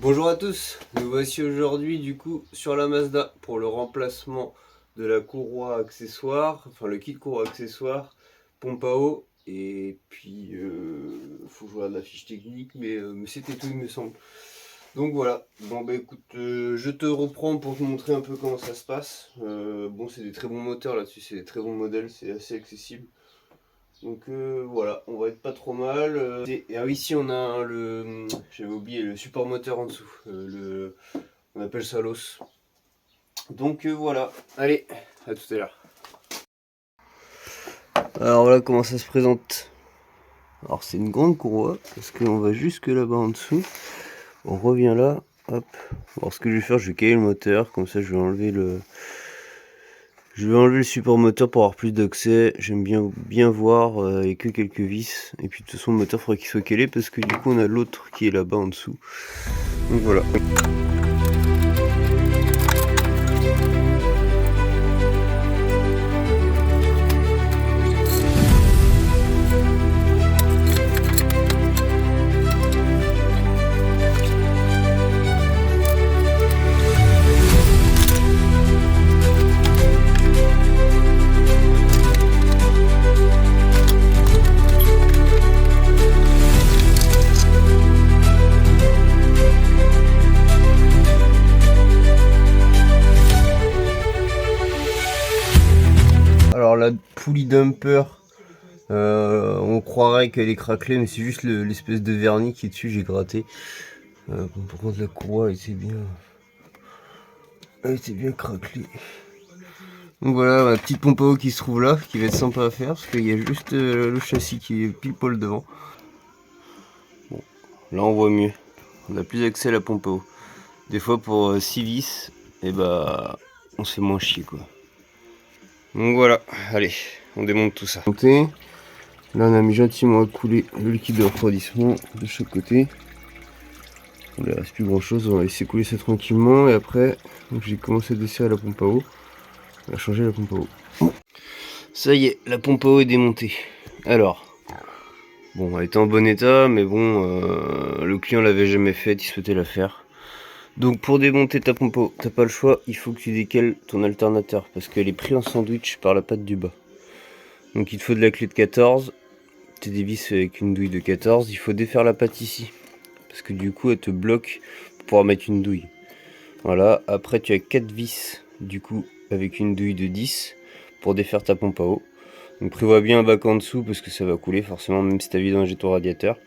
Bonjour à tous, nous voici aujourd'hui du coup sur la Mazda pour le remplacement de la courroie accessoire, enfin le kit courroie accessoire, pompe à eau et puis faut voir la fiche technique mais c'était tout il me semble. Donc voilà, bon bah écoute, je te reprends pour te montrer un peu comment ça se passe. Bon c'est des très bons moteurs là-dessus, c'est des très bons modèles, c'est assez accessible. Donc voilà, on va être pas trop mal. Ici on a j'avais oublié le support moteur en dessous. On appelle ça l'os. Donc voilà, allez, à tout à l'heure. Alors voilà comment ça se présente. Alors c'est une grande courroie parce qu'on va jusque là-bas en dessous. On revient là, hop. Alors ce que je vais faire, je vais caler le moteur, comme ça je vais enlever le support moteur pour avoir plus d'accès. J'aime bien voir et que quelques vis. Et puis de toute façon le moteur faudrait qu'il soit calé parce que du coup on a l'autre qui est là-bas en dessous. Donc voilà. Alors la poulie dumper, on croirait qu'elle est craquelée, mais c'est juste l'espèce de vernis qui est dessus, j'ai gratté. Bon, par contre la courroie elle était bien craquelée. Donc voilà ma petite pompe à eau qui se trouve là, qui va être sympa à faire, parce qu'il y a juste le châssis qui est pile poil devant. Bon, là on voit mieux, on a plus accès à la pompe à eau. Des fois pour 6 vis, et bah on se fait moins chier quoi. Donc voilà, allez, on démonte tout ça. Là on a mis gentiment à couler le liquide de refroidissement de chaque côté. Il ne reste plus grand chose, on va laisser couler ça tranquillement et après j'ai commencé à desserrer la pompe à eau. On va changer la pompe à eau. Ça y est, la pompe à eau est démontée. Alors, bon elle était en bon état mais bon le client l'avait jamais fait, il souhaitait la faire. Donc pour démonter ta pompe à eau, t'as pas le choix, il faut que tu décales ton alternateur parce qu'elle est prise en sandwich par la patte du bas. Donc il te faut de la clé de 14, t'es des vis avec une douille de 14, il faut défaire la patte ici. Parce que du coup elle te bloque pour pouvoir mettre une douille. Voilà, après tu as 4 vis du coup avec une douille de 10 pour défaire ta pompe à eau. Donc prévois bien un bac en dessous parce que ça va couler forcément même si tu as vidangé ton radiateur.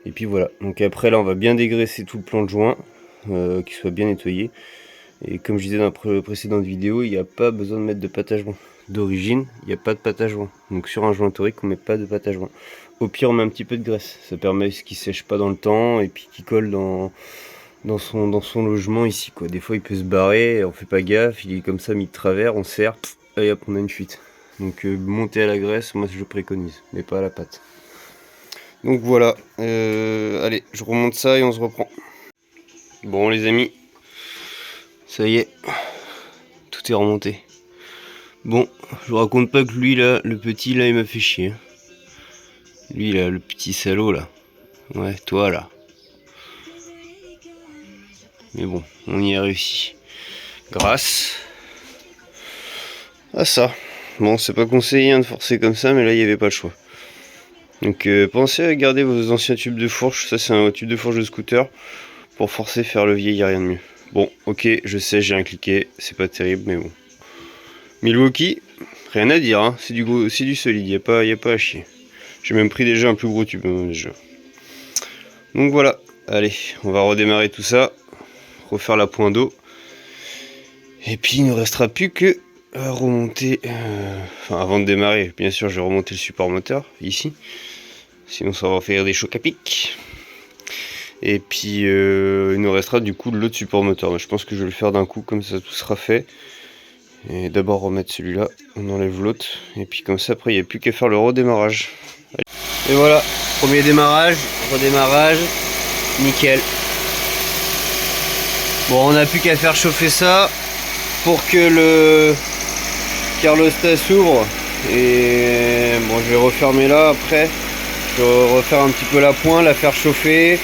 Et puis voilà, donc après là on va bien dégraisser tout le plan de joint, qu'il soit bien nettoyé. Et comme je disais dans la précédente vidéo, il n'y a pas besoin de mettre de pâte à joint. D'origine, il n'y a pas de pâte à joint. Donc sur un joint torique, on met pas de pâte à joint. Au pire, on met un petit peu de graisse. Ça permet qu'il sèche pas dans le temps et puis qu'il colle dans son logement ici, quoi. Des fois, il peut se barrer, on fait pas gaffe, il est comme ça mis de travers, on serre, et hop, on a une fuite. Donc monter à la graisse, moi je préconise, mais pas à la pâte. Donc voilà, allez, je remonte ça et on se reprend. Bon les amis, ça y est, tout est remonté. Bon, je vous raconte pas que lui là, le petit là, il m'a fait chier. Lui là, le petit salaud là. Ouais, toi là. Mais bon, on y a réussi. Grâce à ça. Bon, c'est pas conseillé hein, de forcer comme ça, mais là, il n'y avait pas le choix. Donc, pensez à garder vos anciens tubes de fourche. Ça, c'est un tube de fourche de scooter. Pour forcer, faire levier, il n'y a rien de mieux. Bon, ok, je sais, j'ai rien cliqué. C'est pas terrible, mais bon. Milwaukee, rien à dire, hein. C'est du solide, y a pas à chier. J'ai même pris déjà un plus gros tube, hein, déjà. Donc voilà, allez, on va redémarrer tout ça. Refaire la pointe d'eau. Et puis, il ne restera plus que à remonter... Enfin, avant de démarrer, bien sûr, je vais remonter le support moteur, ici. Sinon, ça va faire des chocs à pic. Et puis, il nous restera du coup l'autre support moteur. Mais je pense que je vais le faire d'un coup, comme ça tout sera fait. Et d'abord remettre celui-là, on enlève l'autre. Et puis comme ça, après, il n'y a plus qu'à faire le redémarrage. Et voilà, premier démarrage, redémarrage, nickel. Bon, on n'a plus qu'à faire chauffer ça pour que le carlostat s'ouvre. Et bon, je vais refermer là après. Je vais refaire un petit peu la pointe, la faire chauffer.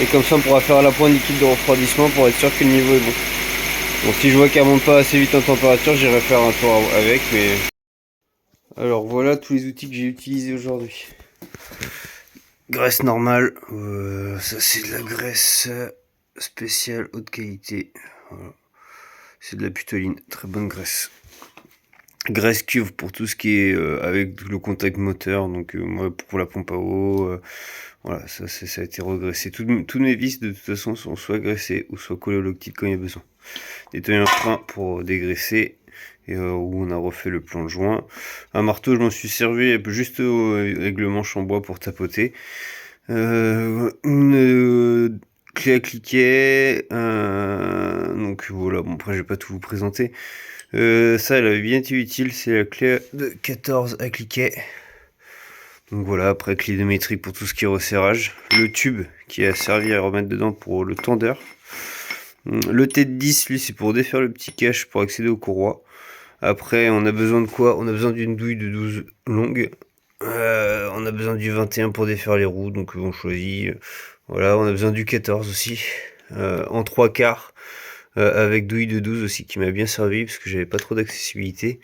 Et comme ça on pourra faire la pointe liquide de refroidissement pour être sûr que le niveau est bon. Donc si je vois qu'elle monte pas assez vite en température, j'irai faire un tour avec. Mais alors voilà tous les outils que j'ai utilisés aujourd'hui. Graisse normale, ça c'est de la graisse spéciale haute qualité. Voilà. C'est de la putoline, très bonne graisse. Graisse cuivre pour tout ce qui est avec le contact moteur, donc moi pour la pompe à eau, voilà, ça a été regraissé. Tous mes vis de toute façon sont soit graissés ou soit collés au loctite quand il y a besoin. Nettoyer un frein pour dégraisser, et où on a refait le plan de joint. Un marteau, je m'en suis servi juste avec le manche en bois pour tapoter. Une clé à cliquet, donc voilà, bon après je vais pas tout vous présenter. Ça elle avait bien été utile, c'est la clé de 14 à cliquet. Donc voilà, après clé de métrique pour tout ce qui est resserrage. Le tube qui a servi à remettre dedans pour le tendeur. Le T de 10, lui c'est pour défaire le petit cache pour accéder aux courroies. Après on a besoin de quoi? On a besoin d'une douille de 12 longue. On a besoin du 21 pour défaire les roues, donc on choisit. Voilà, on a besoin du 14 aussi, en 3 quarts, avec douille de 12 aussi qui m'a bien servi parce que j'avais pas trop d'accessibilité.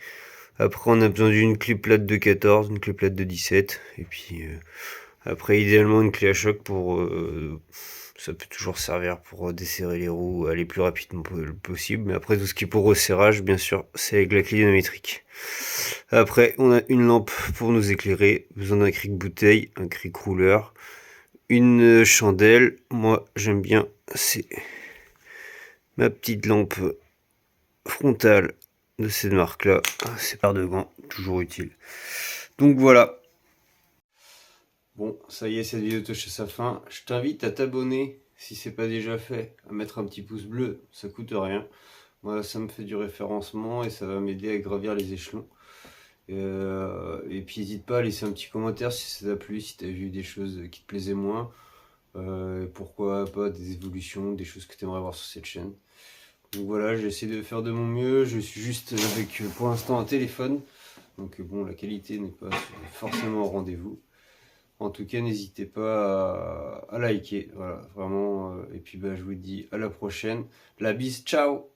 Après on a besoin d'une clé plate de 14, une clé plate de 17, et puis après idéalement une clé à choc pour... ça peut toujours servir pour desserrer les roues, aller plus rapidement possible, mais après tout ce qui est pour resserrage, bien sûr, c'est avec la clé dynamétrique. Après, on a une lampe pour nous éclairer, besoin d'un cric bouteille, un cric rouleur, une chandelle. Moi, j'aime bien, c'est ma petite lampe frontale de cette marque-là. C'est par de gants, toujours utile. Donc voilà. Bon, ça y est, cette vidéo touche à sa fin. Je t'invite à t'abonner, si c'est pas déjà fait, à mettre un petit pouce bleu, ça coûte rien. Moi, ça me fait du référencement et ça va m'aider à gravir les échelons. Et puis n'hésite pas à laisser un petit commentaire si ça t'a plu, si t'as vu des choses qui te plaisaient moins. Pourquoi pas des évolutions, des choses que tu aimerais voir sur cette chaîne. Donc voilà, j'essaie de faire de mon mieux. Je suis juste avec pour l'instant un téléphone. Donc bon, la qualité n'est pas forcément au rendez-vous. En tout cas, n'hésitez pas à liker. Voilà, vraiment. Et puis bah, je vous dis à la prochaine. La bise, ciao!